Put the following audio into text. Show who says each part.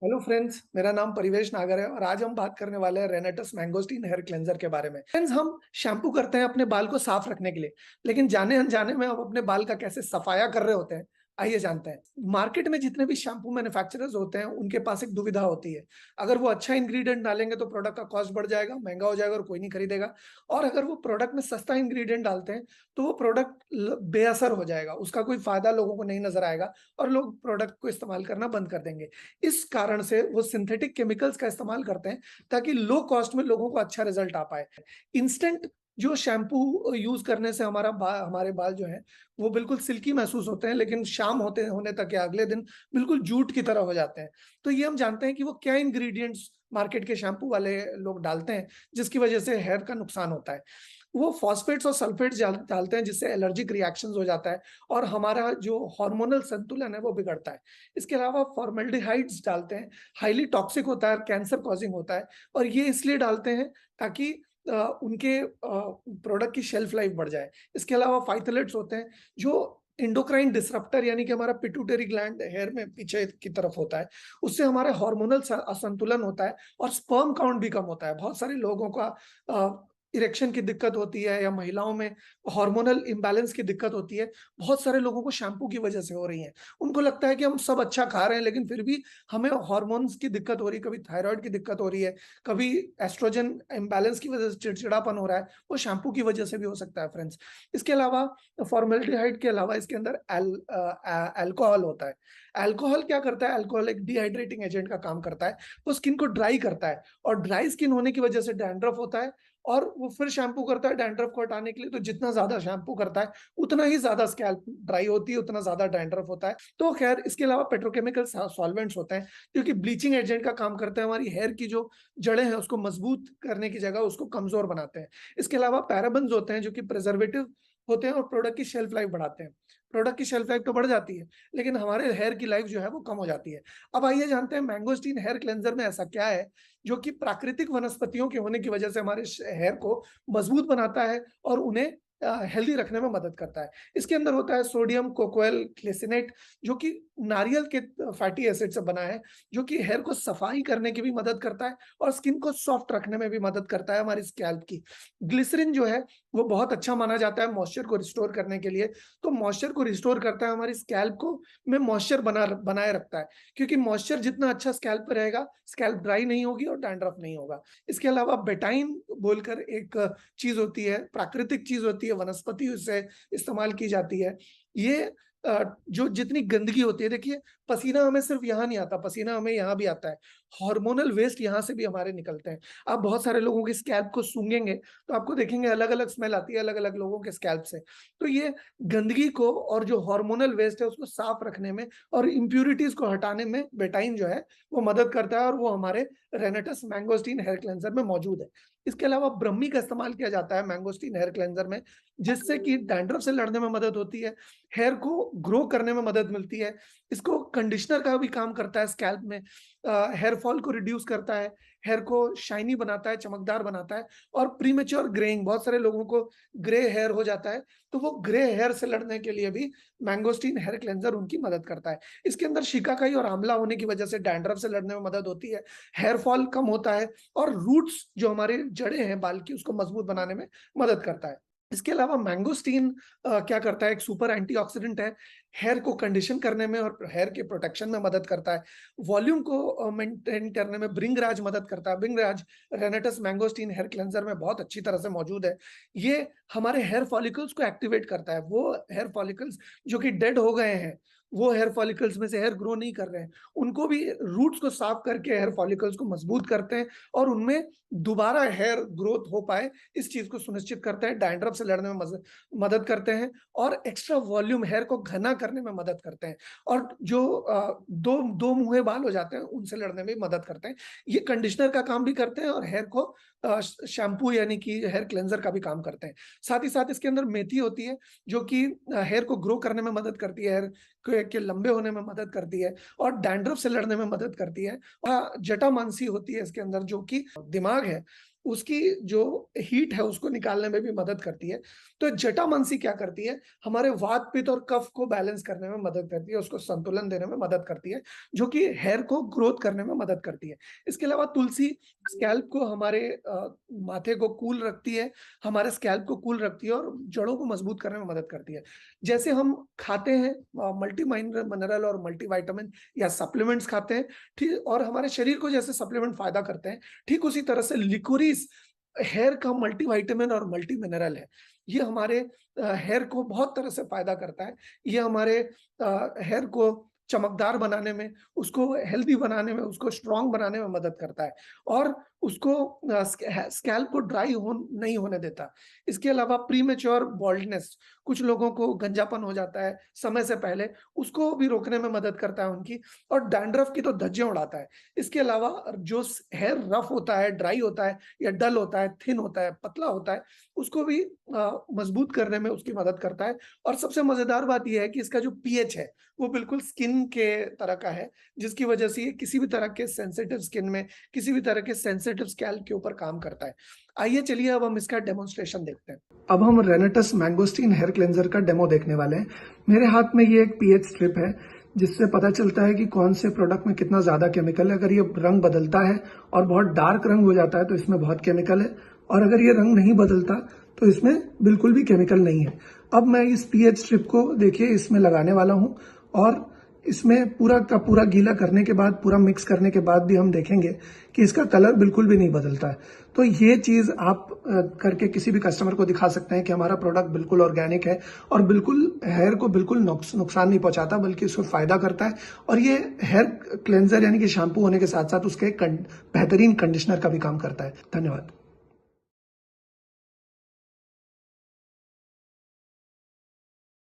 Speaker 1: Hello friends, मेरा नाम परिवेश नागर है और आज हम बात करने वाले हैं रेनेटस मैंगोस्टीन हेयर क्लेंजर के बारे में। फ्रेंड्स, हम शैम्पू करते हैं अपने बाल को साफ रखने के लिए, लेकिन जाने अनजाने में हम अपने बाल का कैसे सफाया कर रहे होते हैं, आइए जानते हैं। मार्केट में जितने भी शैम्पू मैन्युफैक्चरर्स होते हैं, उनके पास एक दुविधा होती है। अगर वो अच्छा इंग्रेडिएंट डालेंगे तो प्रोडक्ट का कॉस्ट बढ़ जाएगा, महंगा हो जाएगा और कोई नहीं खरीदेगा। और अगर वो प्रोडक्ट में सस्ता इंग्रेडिएंट डालते हैं तो वो प्रोडक्ट बेअसर हो जाएगा, उसका कोई फायदा लोगों को नहीं नजर आएगा और लोग प्रोडक्ट को इस्तेमाल करना बंद कर देंगे। इस कारण से वो सिंथेटिक केमिकल्स का इस्तेमाल करते हैं ताकि लो कॉस्ट में लोगों को अच्छा रिजल्ट आ पाए। इंस्टेंट जो शैम्पू यूज करने से हमारे बाल जो हैं वो बिल्कुल सिल्की महसूस होते हैं, लेकिन शाम होते होने तक या अगले दिन बिल्कुल जूट की तरह हो जाते हैं। तो ये हम जानते हैं कि वो क्या इंग्रेडिएंट्स मार्केट के शैम्पू वाले लोग डालते हैं जिसकी वजह से हेयर का नुकसान होता है। वो फॉस्फेट्स और सल्फेट्स डालते हैं जिससे एलर्जिक रिएक्शंस हो जाता है और हमारा जो हार्मोनल संतुलन है वो बिगड़ता है। इसके अलावा फॉर्मल्डिहाइड्स डालते हैं, हाईली टॉक्सिक होता है, कैंसर कॉजिंग होता है और ये इसलिए डालते हैं ताकि उनके प्रोडक्ट की शेल्फ लाइफ बढ़ जाए। इसके अलावा फाइथलेट्स होते हैं जो इंडोक्राइन डिसरप्टर यानी कि हमारा पिट्यूटरी ग्लैंड हेयर में पीछे की तरफ होता है, उससे हमारा हार्मोनल असंतुलन होता है और स्पर्म काउंट भी कम होता है। बहुत सारे लोगों का इरेक्शन की दिक्कत होती है या महिलाओं में हार्मोनल इम्बैलेंस की दिक्कत होती है, बहुत सारे लोगों को शैम्पू की वजह से हो रही है। उनको लगता है कि हम सब अच्छा खा रहे हैं लेकिन फिर भी हमें हार्मोन्स की दिक्कत हो रही है, कभी थायराइड की दिक्कत हो रही है, कभी एस्ट्रोजन इम्बैलेंस की वजह से चिड़चिड़ापन हो रहा है, वो शैम्पू की वजह से भी हो सकता है फ्रेंड्स। इसके अलावा फॉर्मेल्डिहाइड के अलावा इसके अंदर अल्कोहल होता है। अल्कोहल क्या करता है? अल्कोहल एक डिहाइड्रेटिंग एजेंट का काम करता है, वो स्किन को ड्राई करता है और ड्राई स्किन होने की वजह से डैंड्रफ होता है और वो फिर शैम्पू करता है डैंड्रफ को हटाने के लिए। तो जितना ज्यादा शैम्पू करता है उतना ही ज्यादा स्कैल्प ड्राई होती है, उतना ज्यादा डैंड्रफ होता है। तो खैर, इसके अलावा पेट्रोकेमिकल सॉल्वेंट्स होते हैं जो कि ब्लीचिंग एजेंट का काम करते हैं, हमारी हेयर की जो जड़ें हैं उसको मजबूत करने की जगह उसको कमजोर बनाते हैं। इसके अलावा पैराबेन्स होते हैं जो कि प्रिजर्वेटिव होते हैं और प्रोडक्ट की शेल्फ लाइफ बढ़ाते हैं। प्रोडक्ट की शेल्फ लाइफ तो बढ़ जाती है लेकिन हमारे हेयर की लाइफ जो है वो कम हो जाती है। अब आइए जानते हैं मैंगोस्टीन हेयर क्लेंजर में ऐसा क्या है जो कि प्राकृतिक वनस्पतियों के होने की वजह से हमारे हेयर को मजबूत बनाता है और उन्हें हेल्दी रखने में मदद करता है। इसके अंदर होता है सोडियम कोकोएल ग्लिसरेट जो कि नारियल के फैटी एसिड से बना है, जो कि हेयर को सफाई करने की भी मदद करता है और स्किन को सॉफ्ट रखने में भी मदद करता है हमारी स्कैल्प की। ग्लिसरीन जो है वो बहुत अच्छा माना जाता है मॉइस्चर को रिस्टोर करने के लिए। तो मॉइस्चर को रिस्टोर करता है, हमारी स्कैल्प को में मॉइस्चर बनाए रखता है, क्योंकि मॉइस्चर जितना अच्छा स्कैल्प पे रहेगा, स्कैल्प ड्राई नहीं होगी और डैंड्रफ नहीं होगा। इसके अलावा बेटाइन बोलकर एक चीज होती है, प्राकृतिक चीज होती है, वनस्पति से इस्तेमाल की जाती है। ये जो जितनी गंदगी होती है, देखिए पसीना हमें सिर्फ यहाँ नहीं आता, पसीना हमें यहाँ भी आता है। हार्मोनल वेस्ट यहाँ से भी हमारे निकलते हैं। आप बहुत सारे लोगों के स्कैल्प को सूंघेंगे तो आपको देखेंगे अलग अलग स्मेल आती है अलग अलग लोगों के स्कैल्प से। तो ये गंदगी को और जो हार्मोनल वेस्ट है उसको साफ रखने में और इम्प्यूरिटीज को हटाने में बेटाइन जो है वो मदद करता है और वो हमारे रेनेटस मैंगोस्टीन हेयर क्लेंजर में मौजूद है। इसके अलावा ब्रह्मी का इस्तेमाल किया जाता है मैंगोस्टीन हेयर क्लेंजर में, जिससे कि डैंड्रफ से लड़ने में मदद होती है, हेयर को ग्रो करने में मदद मिलती है। इसको कंडीशनर का भी काम करता है स्कैल्प में, हेयर फॉल को रिड्यूस करता है, हेयर को शाइनी बनाता है, चमकदार बनाता है और प्रीमेच्योर ग्रेइंग, बहुत सारे लोगों को ग्रे हेयर हो जाता है, तो वो ग्रे हेयर से लड़ने के लिए भी मैंगोस्टीन हेयर क्लेंजर उनकी मदद करता है। इसके अंदर शिकाकाई और आंवला होने की वजह से डैंड्रफ से लड़ने में मदद होती है, हेयर फॉल कम होता है और रूट्स जो हमारे जड़ें हैं बाल की उसको मजबूत बनाने में मदद करता है। इसके अलावा मैंगोस्टीन क्या करता है, एक सुपर एंटीऑक्सीडेंट है, हेयर को कंडीशन करने में और हेयर के प्रोटेक्शन में मदद करता है। वॉल्यूम को मेंटेन करने में ब्रिंगराज मदद करता है। Bhringraj Renatus mangosteen hair cleanser में बहुत अच्छी तरह से मौजूद है। ये हमारे हेयर फॉलिकल्स को एक्टिवेट करता है, वो हेयर फॉलिकल्स जो कि डेड हो गए हैं, वो हेयर फॉलिकल्स में से हेयर ग्रो नहीं कर रहे हैं, उनको भी रूट्स को साफ करके हेयर फॉलिकल्स को मजबूत करते हैं और उनमें दोबारा हेयर ग्रोथ हो पाए, इस चीज को सुनिश्चित करते हैं। डैंड्रफ से लड़ने में मदद करते हैं और एक्स्ट्रा वॉल्यूम हेयर को घना करने में मदद करते हैं और जो दो दो मुंहे बाल हो जाते हैं उनसे लड़ने में भी मदद करते हैं। ये कंडीशनर का काम भी करते हैं और हेयर को शैम्पू यानी कि हेयर क्लेंजर का भी काम करते हैं। साथ ही साथ इसके अंदर मेथी होती है जो कि हेयर को ग्रो करने में मदद करती है, हेयर के लंबे होने में मदद करती है और डैंड्रफ से लड़ने में मदद करती है। जटामांसी होती है इसके अंदर जो कि दिमाग है, उसकी जो हीट है उसको निकालने में भी मदद करती है। तो जटामांसी क्या करती है, हमारे वात पित्त और कफ को बैलेंस करने में मदद करती है, उसको संतुलन देने में मदद करती है, जो कि हेयर को ग्रोथ करने में मदद करती है। इसके अलावा तुलसी स्कैल्प को हमारे माथे को कूल रखती है, हमारे स्कैल्प को कूल रखती है और जड़ों को मजबूत करने में मदद करती है। जैसे हम खाते हैं मल्टी मिनरल और मल्टीविटामिन या सप्लीमेंट्स खाते हैं, ठीक, और हमारे शरीर को जैसे सप्लीमेंट फायदा करते हैं, ठीक उसी तरह से लिकोरिस हेयर का मल्टीविटामिन और मल्टी मिनरल है। ये हमारे हेयर को बहुत तरह से फायदा करता है। ये हमारे हेयर को चमकदार बनाने में, उसको हेल्दी बनाने में, उसको स्ट्रॉन्ग बनाने में मदद करता है और उसको स्कैल्प को ड्राई नहीं होने देता। इसके अलावा प्रीमेच्योर बाल्डनेस, कुछ लोगों को गंजापन हो जाता है समय से पहले, उसको भी रोकने में मदद करता है उनकी, और डैंड्रफ की तो धज्जियां उड़ाता है। इसके अलावा जो हेयर रफ होता है, ड्राई होता है या डल होता है, थिन होता है, पतला होता है, उसको भी मजबूत करने में उसकी मदद करता है। और सबसे मजेदार बात यह है कि इसका जो पीएच है वो बिल्कुल स्किन के तरह का है, जिसकी वजह से ये किसी भी तरह के सेंसिटिव स्किन में, किसी भी तरह के सेंसिटिव स्कैल्प के ऊपर काम करता है। आइए चलिए अब हम इसका डेमोन्स्ट्रेशन देखते हैं। अब हम रेनेटस मैंगोस्टीन हेयर क्लेंजर का डेमो देखने वाले हैं। मेरे हाथ में ये एक पीएच स्ट्रिप है, जिससे पता चलता है कि कौन से प्रोडक्ट में कितना ज्यादा केमिकल है। अगर ये रंग बदलता है और बहुत डार्क रंग हो जाता है तो इसमें बहुत केमिकल है, और अगर ये रंग नहीं बदलता तो इसमें बिल्कुल भी केमिकल नहीं है। अब मैं इस पीएच स्ट्रिप को देखिए इसमें लगाने वाला हूं, और इसमें पूरा का पूरा गीला करने के बाद, पूरा मिक्स करने के बाद भी हम देखेंगे कि इसका कलर बिल्कुल भी नहीं बदलता है। तो ये चीज आप करके किसी भी कस्टमर को दिखा सकते हैं कि हमारा प्रोडक्ट बिल्कुल ऑर्गेनिक है और बिल्कुल हेयर को बिल्कुल नुकसान नहीं पहुंचाता, बल्कि उसको फायदा करता है। और ये हेयर क्लेंजर यानी कि शैम्पू होने के साथ साथ उसके बेहतरीन कंडीशनर का भी काम करता है। धन्यवाद।